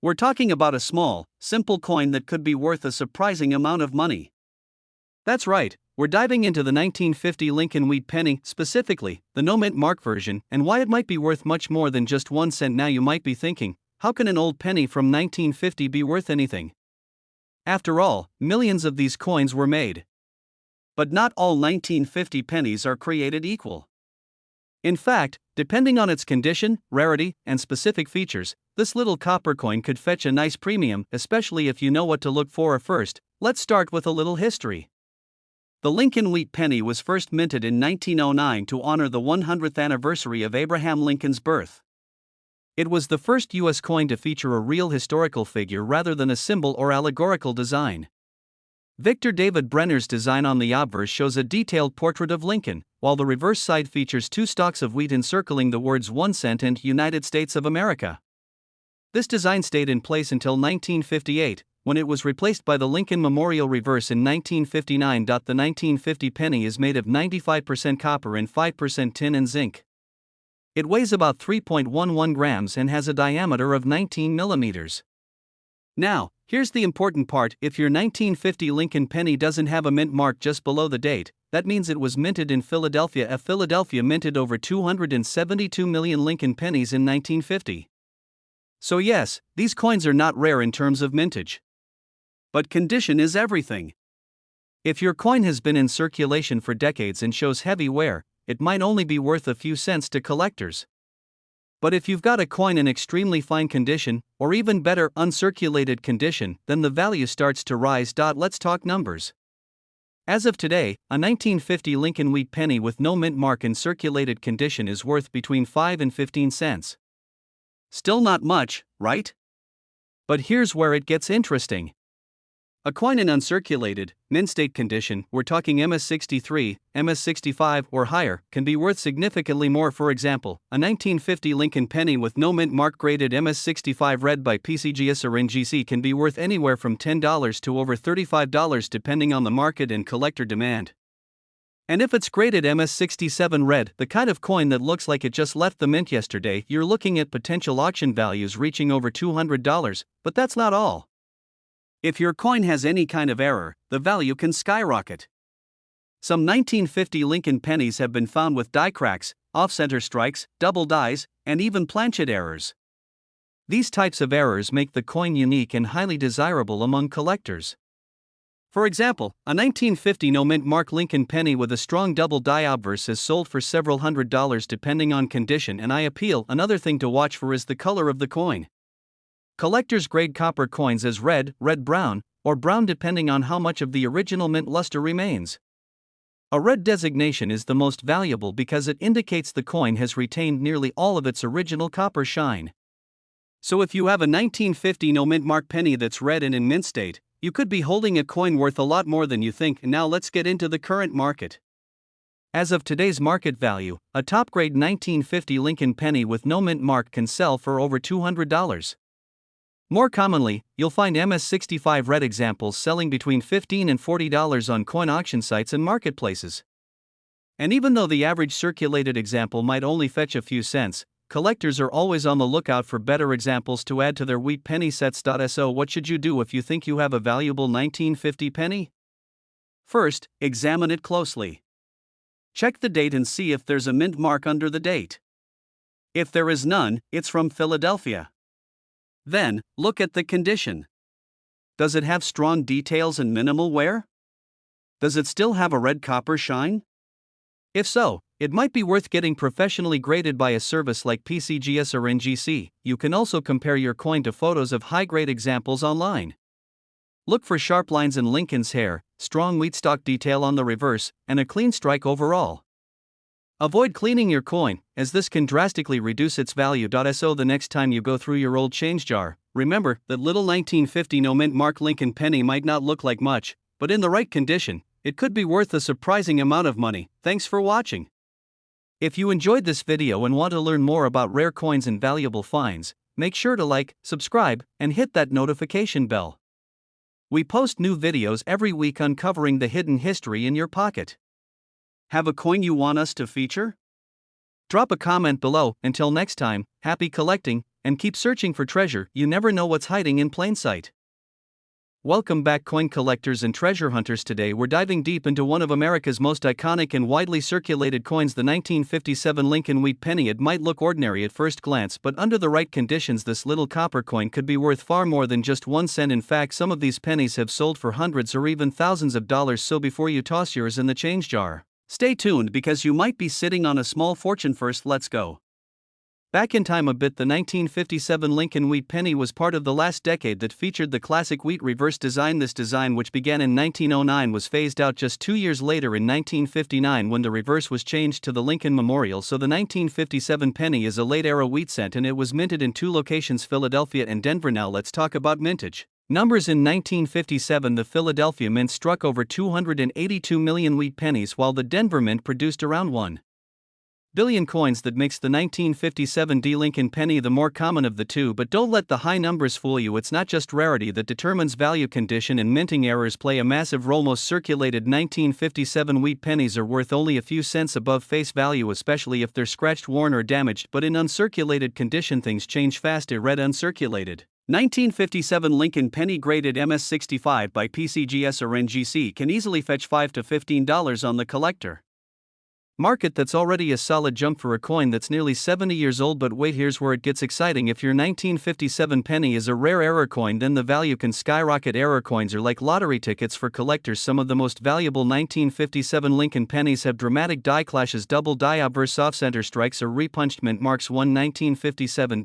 We're talking about a small, simple coin that could be worth a surprising amount of money. That's right, we're diving into the 1950 Lincoln Wheat penny, specifically, the no-mint mark version, and why it might be worth much more than just 1 cent. Now you might be thinking, how can an old penny from 1950 be worth anything? After all, millions of these coins were made. But not all 1950 pennies are created equal. In fact, depending on its condition, rarity, and specific features, this little copper coin could fetch a nice premium, especially if you know what to look for. First, let's start with a little history. The Lincoln Wheat penny was first minted in 1909 to honor the 100th anniversary of Abraham Lincoln's birth. It was the first U.S. coin to feature a real historical figure rather than a symbol or allegorical design. Victor David Brenner's design on the obverse shows a detailed portrait of Lincoln, while the reverse side features 2 stalks of wheat encircling the words 1 cent and United States of America. This design stayed in place until 1958, when it was replaced by the Lincoln Memorial reverse in 1959. The 1950 penny is made of 95% copper and 5% tin and zinc. It weighs about 3.11 grams and has a diameter of 19 millimeters. Now, here's the important part: if your 1950 Lincoln penny doesn't have a mint mark just below the date, that means it was minted in Philadelphia. Philadelphia minted over 272 million Lincoln pennies in 1950. So yes, these coins are not rare in terms of mintage. But condition is everything. If your coin has been in circulation for decades and shows heavy wear, it might only be worth a few cents to collectors. But if you've got a coin in extremely fine condition, or even better, uncirculated condition, then the value starts to rise. Let's talk numbers. As of today, a 1950 Lincoln Wheat penny with no mint mark in circulated condition is worth between 5 and 15 cents. Still not much, right? But here's where it gets interesting. A coin in uncirculated, mint state condition, we're talking MS-63, MS-65 or higher, can be worth significantly more. For example, a 1950 Lincoln penny with no mint mark graded MS-65 read by PCGS or NGC can be worth anywhere from $10 to over $35 depending on the market and collector demand. And if it's graded MS-67 red, the kind of coin that looks like it just left the mint yesterday, you're looking at potential auction values reaching over $200, but that's not all. If your coin has any kind of error, the value can skyrocket. Some 1950 Lincoln pennies have been found with die cracks, off-center strikes, double dies, and even planchet errors. These types of errors make the coin unique and highly desirable among collectors. For example, a 1950 no-mint mark Lincoln penny with a strong double die obverse is sold for several $100s depending on condition and appeal. Another thing to watch for is the color of the coin. Collectors grade copper coins as red, red-brown, or brown depending on how much of the original mint luster remains. A red designation is the most valuable because it indicates the coin has retained nearly all of its original copper shine. So if you have a 1950 no-mint mark penny that's red and in mint state, you could be holding a coin worth a lot more than you think. Now let's get into the current market. As of today's market value, a top-grade 1950 Lincoln penny with no mint mark can sell for over $200. More commonly, you'll find MS-65 red examples selling between $15 and $40 on coin auction sites and marketplaces. And even though the average circulated example might only fetch a few cents, collectors are always on the lookout for better examples to add to their wheat penny sets. So what should you do if you think you have a valuable 1950 penny? First, examine it closely. Check the date and see if there's a mint mark under the date. If there is none, it's from Philadelphia. Then, look at the condition. Does it have strong details and minimal wear? Does it still have a red copper shine? If so, it might be worth getting professionally graded by a service like PCGS or NGC. You can also compare your coin to photos of high-grade examples online. Look for sharp lines in Lincoln's hair, strong wheat stalk detail on the reverse, and a clean strike overall. Avoid cleaning your coin, as this can drastically reduce its value. So the next time you go through your old change jar, remember that little 1950 no mint mark Lincoln penny might not look like much, but in the right condition, it could be worth a surprising amount of money. Thanks for watching. If you enjoyed this video and want to learn more about rare coins and valuable finds, make sure to like, subscribe, and hit that notification bell. We post new videos every week uncovering the hidden history in your pocket. Have a coin you want us to feature? Drop a comment below. Until next time, happy collecting and keep searching for treasure. You never know what's hiding in plain sight. Welcome back, coin collectors and treasure hunters. Today we're diving deep into one of America's most iconic and widely circulated coins, the 1957 Lincoln Wheat Penny. It might look ordinary at first glance, but under the right conditions this little copper coin could be worth far more than just 1 cent. In fact, some of these pennies have sold for hundreds or even thousands of dollars, so before you toss yours in the change jar, stay tuned because you might be sitting on a small fortune. First, let's go back in time a bit. The 1957 Lincoln Wheat Penny was part of the last decade that featured the classic wheat reverse design. This design, which began in 1909, was phased out just 2 years later in 1959 when the reverse was changed to the Lincoln Memorial. So the 1957 penny is a late-era wheat cent, and it was minted in 2 locations, Philadelphia and Denver. Now let's talk about mintage numbers. In 1957, the Philadelphia Mint struck over 282 million wheat pennies, while the Denver Mint produced around 1 billion coins. That makes the 1957 Lincoln penny the more common of the two, but don't let the high numbers fool you. It's not just rarity that determines value. Condition and minting errors play a massive role. Most circulated 1957 wheat pennies are worth only a few cents above face value, especially if they're scratched, worn, or damaged, but in uncirculated condition things change fast. Read uncirculated 1957 Lincoln penny graded MS65 by PCGS or NGC can easily fetch $5 to $15 on the collector market. That's already a solid jump for a coin that's nearly 70 years old. But wait, here's where it gets exciting. If your 1957 penny is a rare error coin, then the value can skyrocket. Error coins are like lottery tickets for collectors. Some of the most valuable 1957 Lincoln pennies have dramatic die clashes, double die obverse off-center strikes, or repunched mint marks. One 1957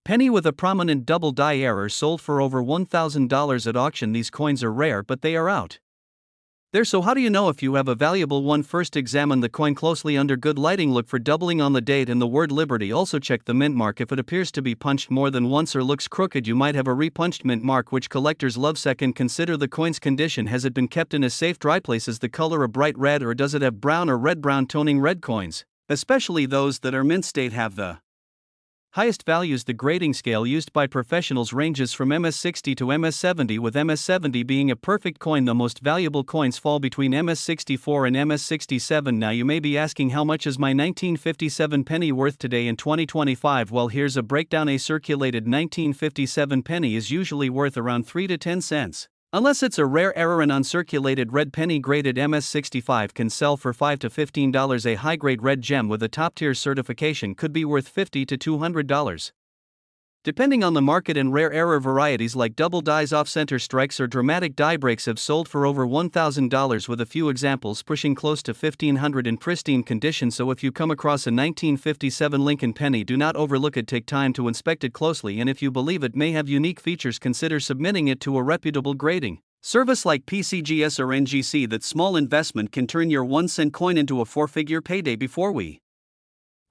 penny with a prominent double die error sold for over $1,000 at auction. These coins are rare, but they are out there. So how do you know if you have a valuable one? First, examine the coin closely under good lighting. Look for doubling on the date and the word Liberty. Also check the mint mark. If it appears to be punched more than once or looks crooked, you might have a repunched mint mark, which collectors love. Second, consider the coin's condition. Has it been kept in a safe, dry place? Is the color a bright red, or does it have brown or red-brown toning? Red coins, especially those that are mint state, have the highest values. The grading scale used by professionals ranges from MS60 to MS70, with MS70 being a perfect coin. The most valuable coins fall between MS64 and MS67. Now you may be asking, how much is my 1957 penny worth today in 2025? Well, here's a breakdown. A circulated 1957 penny is usually worth around 3 to 10 cents. Unless it's a rare error. An uncirculated red penny graded MS65 can sell for $5 to $15. A high-grade red gem with a top-tier certification could be worth $50 to $200. Depending on the market, and rare error varieties like double dies, off-center strikes, or dramatic die breaks have sold for over $1,000, with a few examples pushing close to $1,500 in pristine condition. So if you come across a 1957 Lincoln penny, do not overlook it. Take time to inspect it closely, and if you believe it may have unique features, consider submitting it to a reputable grading service like PCGS or NGC. That small investment can turn your 1 cent coin into a 4-figure payday. Before we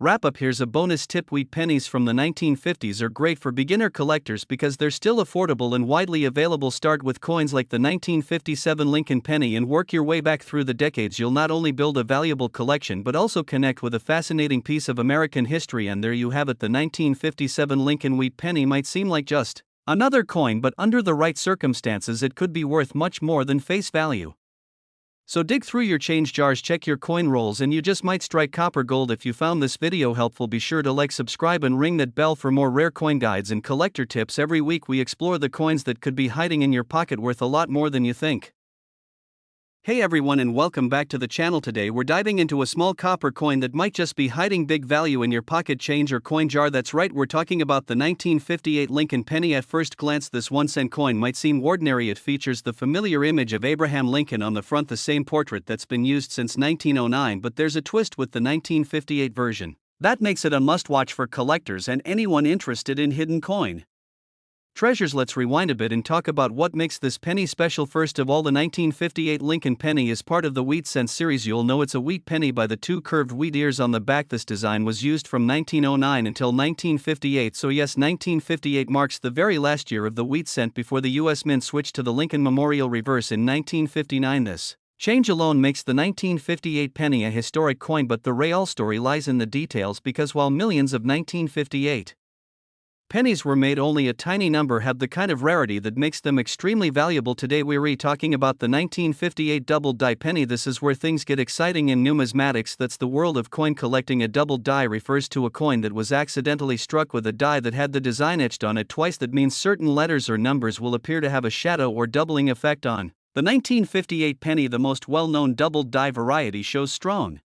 wrap up, here's a bonus tip. Wheat pennies from the 1950s are great for beginner collectors because they're still affordable and widely available. Start with coins like the 1957 Lincoln penny and work your way back through the decades. You'll not only build a valuable collection but also connect with a fascinating piece of American history. And there you have it. The 1957 Lincoln Wheat penny might seem like just another coin, but under the right circumstances it could be worth much more than face value. So dig through your change jars, check your coin rolls, and you just might strike copper gold. If you found this video helpful, be sure to like, subscribe, and ring that bell for more rare coin guides and collector tips. Every week we explore the coins that could be hiding in your pocket, worth a lot more than you think. Hey everyone, and welcome back to the channel. Today we're diving into a small copper coin that might just be hiding big value in your pocket, change, or coin jar. That's right, we're talking about the 1958 Lincoln penny. At first glance, this 1 cent coin might seem ordinary. It features the familiar image of Abraham Lincoln on the front, the same portrait that's been used since 1909, but there's a twist with the 1958 version that makes it a must-watch for collectors and anyone interested in hidden coin treasures. Let's rewind a bit and talk about what makes this penny special. First of all, the 1958 Lincoln penny is part of the wheat cent series. You'll know it's a wheat penny by the 2 curved wheat ears on the back. This design was used from 1909 until 1958. So yes, 1958 marks the very last year of the wheat cent before the US Mint switched to the Lincoln Memorial reverse in 1959. This change alone makes the 1958 penny a historic coin, but the real story lies in the details, because while millions of 1958 pennies were made, only a tiny number have the kind of rarity that makes them extremely valuable. Today we're talking about the 1958 double die penny. This is where things get exciting in numismatics. That's the world of coin collecting. A double die refers to a coin that was accidentally struck with a die that had the design etched on it twice. That means certain letters or numbers will appear to have a shadow or doubling effect on the 1958 penny. The most well-known double die variety shows strong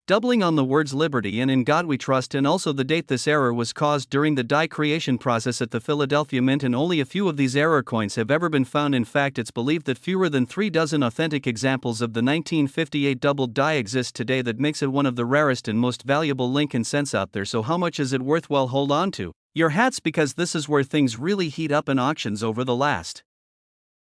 doubling on the words liberty and in God we trust, and also the date. This error was caused during the die creation process at the Philadelphia Mint, and only a few of these error coins have ever been found. In fact, it's believed that fewer than 3 dozen authentic examples of the 1958 double die exist today. That makes it one of the rarest and most valuable Lincoln cents out there. So how much is it worth? Well, hold on to your hats, because this is where things really heat up in auctions over the last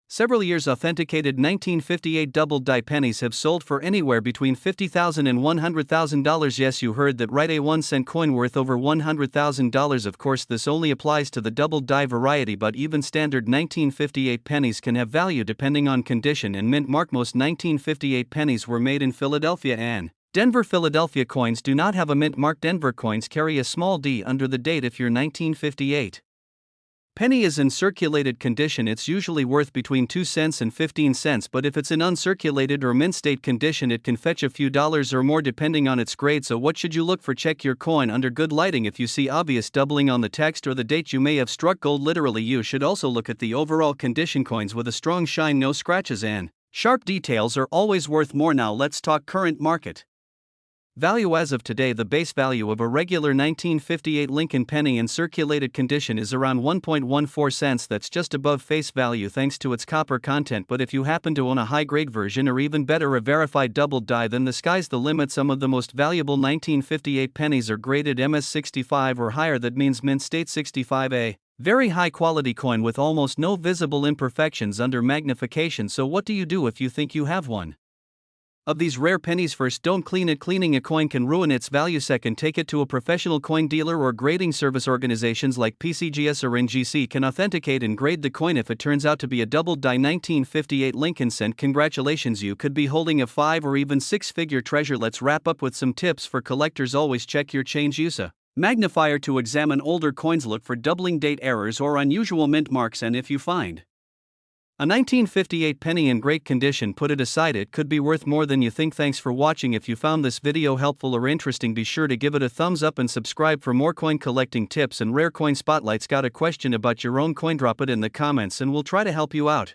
several years. Authenticated 1958 double die pennies have sold for anywhere between $50,000 and $100,000. Yes, you heard that right, a 1-cent coin worth over $100,000. Of course, this only applies to the double die variety, but even standard 1958 pennies can have value depending on condition and mint mark. Most 1958 pennies were made in Philadelphia and Denver. Philadelphia coins do not have a mint mark. Denver coins carry a small d under the date. If your 1958 penny is in circulated condition, it's usually worth between 2 cents and 15 cents, but if it's in uncirculated or mint state condition, it can fetch a few dollars or more depending on its grade. So what should you look for? Check your coin under good lighting. If you see obvious doubling on the text or the date, you may have struck gold literally. You should also look at the overall condition. Coins with a strong shine, no scratches, and sharp details are always worth more. Now let's talk current market value. As of today, the base value of a regular 1958 Lincoln penny in circulated condition is around 1.14 cents. That's just above face value thanks to its copper content. But if you happen to own a high-grade version, or even better, a verified double die, then the sky's the limit. Some of the most valuable 1958 pennies are graded MS65 or higher. That means mint state 65, a very high-quality coin with almost no visible imperfections under magnification. So what do you do if you think you have one of these rare pennies? First, don't clean it. Cleaning a coin can ruin its value. Second, take it to a professional coin dealer or grading service. Organizations like PCGS or NGC can authenticate and grade the coin. If it turns out to be a double die 1958 Lincoln cent, congratulations, you could be holding a 5 or even 6-figure treasure. Let's wrap up with some tips for collectors. Always check your change. Use a magnifier to examine older coins. Look for doubling, date errors, or unusual mint marks, and if you find a 1958 penny in great condition, put it aside. It could be worth more than you think. Thanks for watching. If you found this video helpful or interesting, be sure to give it a thumbs up and subscribe for more coin collecting tips and rare coin spotlights. Got a question about your own coin? Drop it in the comments and we'll try to help you out.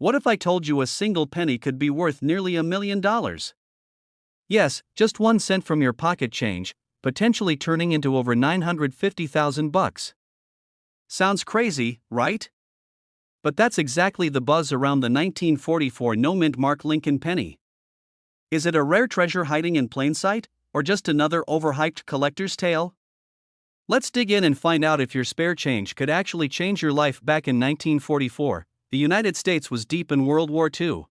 What if I told you a single penny could be worth nearly $1 million? Yes, just 1 cent from your pocket change, potentially turning into over $950,000. Sounds crazy, right? But that's exactly the buzz around the 1944 no mint mark Lincoln penny. Is it a rare treasure hiding in plain sight? or just another overhyped collector's tale? Let's dig in and find out if your spare change could actually change your life. Back in 1944, the United States was deep in World War II.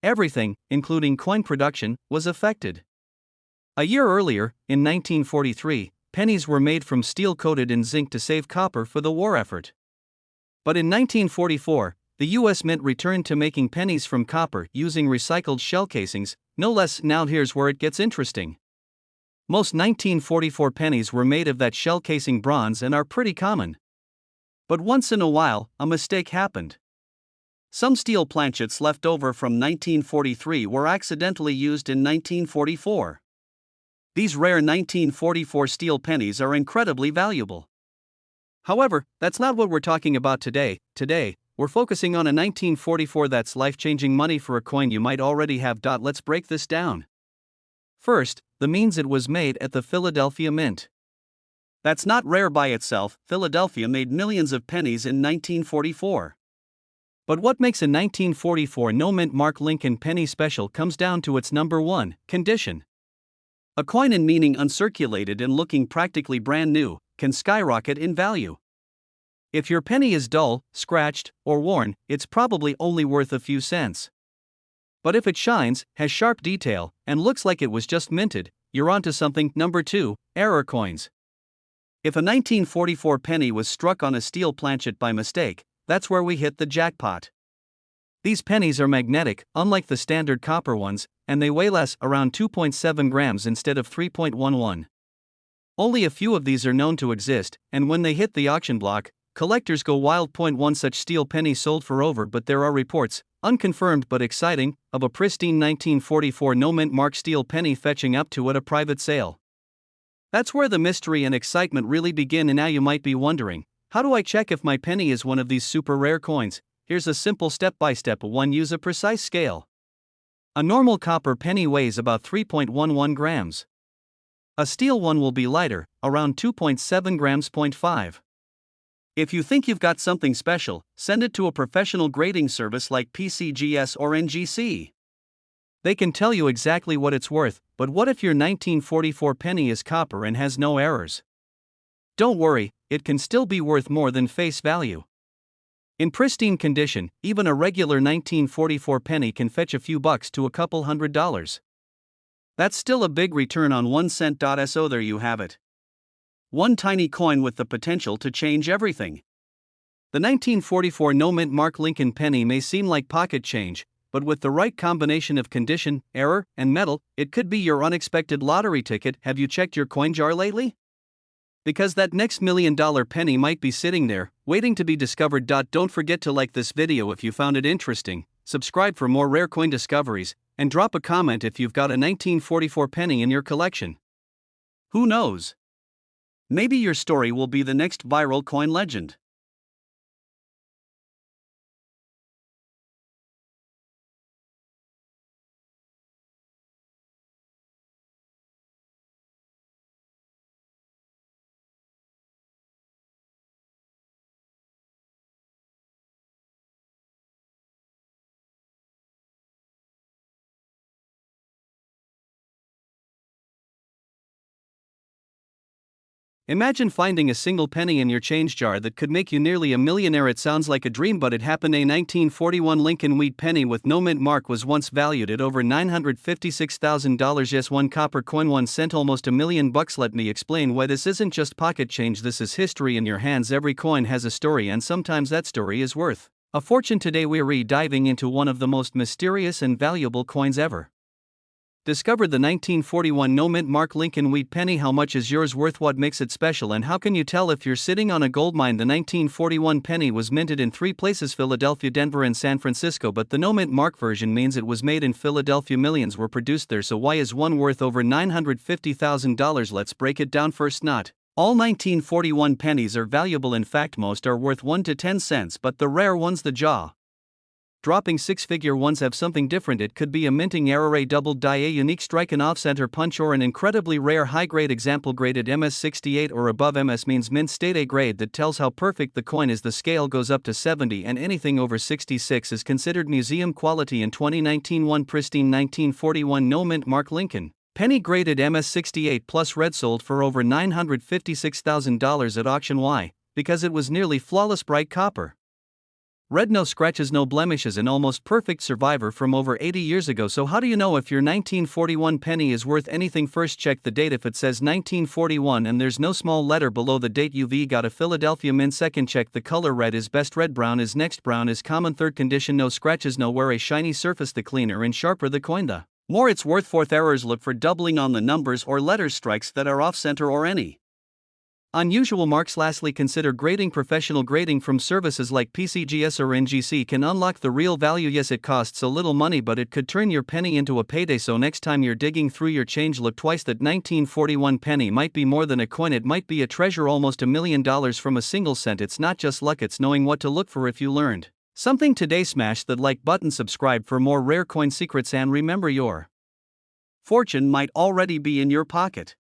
Everything, including coin production, was affected. A year earlier, in 1943, pennies were made from steel coated in zinc to save copper for the war effort. But in 1944, the U.S. Mint returned to making pennies from copper using recycled shell casings, no less. Now here's where it gets interesting. Most 1944 pennies were made of that shell casing bronze and are pretty common. But once in a while, a mistake happened. Some steel planchets left over from 1943 were accidentally used in 1944. These rare 1944 steel pennies are incredibly valuable. However, that's not what we're talking about today. Today, we're focusing on a 1944 that's life-changing money for a coin you might already have. Let's break this down. First, the means it was made at the Philadelphia Mint. That's not rare by itself. Philadelphia made millions of pennies in 1944. But what makes a 1944 no-mint Mark Lincoln penny special comes down to its number one, condition. A coin in meaning uncirculated and looking practically brand new can skyrocket in value. If your penny is dull, scratched, or worn, it's probably only worth a few cents. But if it shines, has sharp detail, and looks like it was just minted, you're onto something. Number 2, error coins. If a 1944 penny was struck on a steel planchet by mistake, that's where we hit the jackpot. These pennies are magnetic, unlike the standard copper ones, and they weigh less, around 2.7 grams instead of 3.11. Only a few of these are known to exist, and when they hit the auction block, collectors go wild. One such steel penny sold for over, but there are reports, unconfirmed but exciting, of a pristine 1944 no-mint Mark steel penny fetching up to at a private sale. That's where the mystery and excitement really begin. And now you might be wondering, how do I check if my penny is one of these super rare coins? Here's a simple step-by-step one. Use a precise scale. A normal copper penny weighs about 3.11 grams. A steel one will be lighter, around 2.7 grams. 5. If you think you've got something special, send it to a professional grading service like PCGS or NGC. They can tell you exactly what it's worth. But what if your 1944 penny is copper and has no errors? Don't worry, it can still be worth more than face value. In pristine condition, even a regular 1944 penny can fetch a few bucks to a couple $100. That's still a big return on 1 cent. So there you have it. One tiny coin with the potential to change everything. The 1944 no-mint Mark Lincoln penny may seem like pocket change, but with the right combination of condition, error, and metal, it could be your unexpected lottery ticket. Have you checked your coin jar lately? Because that next $1 million penny might be sitting there, waiting to be discovered. Don't forget to like this video if you found it interesting, subscribe for more rare coin discoveries, and drop a comment if you've got a 1944 penny in your collection. Who knows? Maybe your story will be the next viral coin legend. Imagine finding a single penny in your change jar that could make you nearly a millionaire. It sounds like a dream, but it happened. A 1941 Lincoln wheat penny with no mint mark was once valued at over $956,000. Yes, one copper coin, 1 cent, almost $1 million. Let me explain why this isn't just pocket change. This is history in your hands. Every coin has a story, and sometimes that story is worth a fortune. Today we're diving into one of the most mysterious and valuable coins ever. Discovered the 1941 no-mint Mark Lincoln wheat penny. How much is yours worth? What makes it special? And how can you tell if you're sitting on a goldmine? The 1941 penny was minted in 3 places: Philadelphia, Denver, and San Francisco, but the no-mint mark version means it was made in Philadelphia. Millions were produced there, so why is one worth over $950,000? Let's break it down. First, not all 1941 pennies are valuable. In fact, most are worth 1 to 10 cents, but the rare ones, the jaw-dropping 6-figure ones, have something different. It could be a minting error, a double die, a unique strike, an off-center punch, or an incredibly rare high-grade example graded MS68 or above. MS means mint state, a grade that tells how perfect the coin is. The scale goes up to 70, and anything over 66 is considered museum quality. In 2019, one pristine 1941 no-mint Mark Lincoln Penny graded MS68 plus red sold for over $956,000 at auction. Why? Because it was nearly flawless bright copper. Red, no scratches, no blemishes, an almost perfect survivor from over 80 years ago. So how do you know if your 1941 penny is worth anything? First, check the date. If it says 1941 and there's no small letter below the date, you've got a Philadelphia mint. Second, check the color. Red is best, red. Brown is next. Brown is common. Third, condition, no scratches, no wear, a shiny surface. The cleaner and sharper the coin, the more it's worth. Fourth, errors, look for doubling on the numbers or letter strikes that are off center or any unusual marks. Lastly, consider grading. Professional grading from services like PCGS or NGC can unlock the real value. Yes, it costs a little money, but it could turn your penny into a payday. So next time you're digging through your change, look twice. That 1941 penny might be more than a coin, it might be a treasure. Almost $1 million from a single cent. It's not just luck, it's knowing what to look for. If you learned something today, smash that like button, subscribe for more rare coin secrets, and remember, your fortune might already be in your pocket.